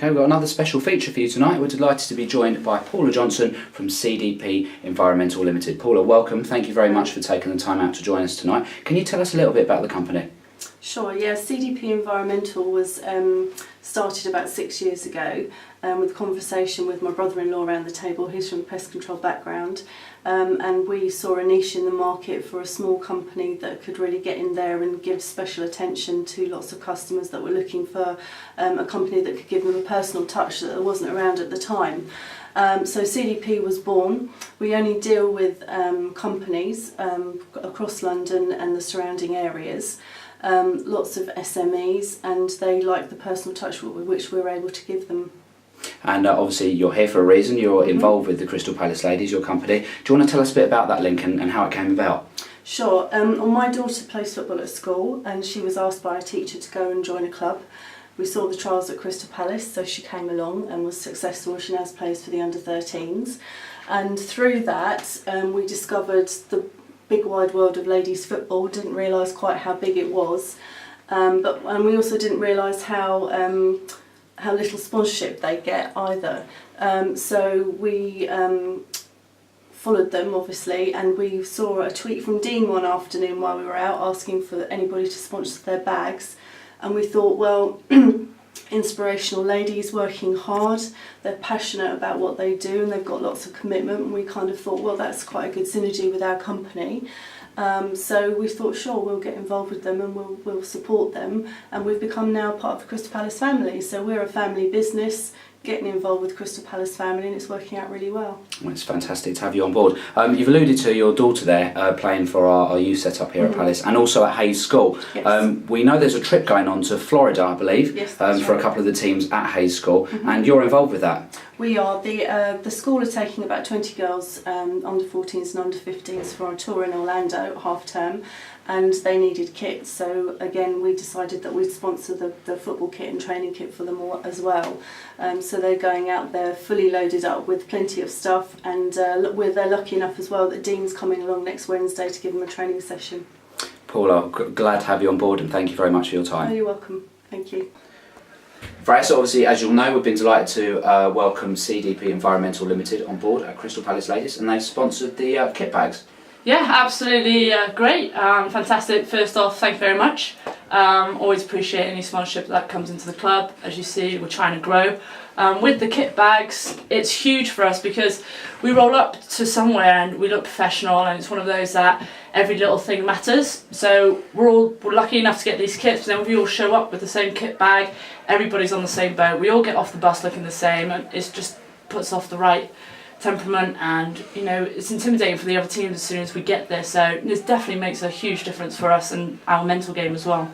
Okay, we've got another special feature for you tonight. We're delighted to be joined by Paula Johnson from CDP Environmental Limited. Paula, welcome. Thank you very much for taking the time out to join us tonight. Can you tell us a little bit about the company? Sure, yeah, CDP Environmental was started about 6 years ago with a conversation with my brother-in-law around the table, who's from a pest control background, and we saw a niche in the market for a small company that could really get in there and give special attention to lots of customers that were looking for a company that could give them a personal touch that wasn't around at the time. So CDP was born. We only deal with companies across London and the surrounding areas. Lots of SMEs, and they like the personal touch which we're able to give them. And obviously you're here for a reason. You're involved with the Crystal Palace Ladies, your company. Do you want to tell us a bit about that link and how it came about? Sure. My daughter plays football at school, and she was asked by a teacher to go and join a club. We saw the trials at Crystal Palace, so she came along and was successful. She now plays for the under-13s, and through that we discovered the big wide world of ladies football. Didn't realise quite how big it was, and we also didn't realise how little sponsorship they get either. So we followed them obviously, and we saw a tweet from Dean one afternoon while we were out asking for anybody to sponsor their bags, and we thought, well, inspirational ladies working hard, they're passionate about what they do and they've got lots of commitment, and we kind of thought, well, that's quite a good synergy with our company. So we thought, sure, we'll get involved with them and we'll support them, and we've become now part of the Crystal Palace family. So we're a family business getting involved with Crystal Palace family, and it's working out really well. Well, it's fantastic to have you on board. You've alluded to your daughter there playing for our youth setup here at Palace, and also at Hayes School. Yes. We know there's a trip going on to Florida, I believe, Yes, for right. a couple of the teams at Hayes School, and you're involved with that. We are. The school are taking about 20 girls, under 14s and under 15s, for a tour in Orlando at half term, and they needed kit, so again we decided that we'd sponsor the football kit and training kit for them all as well. So they're going out there fully loaded up with plenty of stuff, and they're lucky enough as well that Dean's coming along next Wednesday to give them a training session. Paula, glad to have you on board, and thank you very much for your time. Oh, you're welcome. Thank you. Right, so obviously, as you'll know, we've been delighted to welcome CDP Environmental Limited on board at Crystal Palace Ladies, and they've sponsored the kit bags. Yeah, absolutely great. Fantastic. First off, thank you very much. Always appreciate any sponsorship that comes into the club. As you see, we're trying to grow. With the kit bags, it's huge for us because we roll up to somewhere and we look professional, and it's one of those that every little thing matters. So we're lucky enough to get these kits, but then if we all show up with the same kit bag, everybody's on the same boat. We all get off the bus looking the same, and it just puts off the right temperament, and it's intimidating for the other teams as soon as we get there, so this definitely makes a huge difference for us and our mental game as well.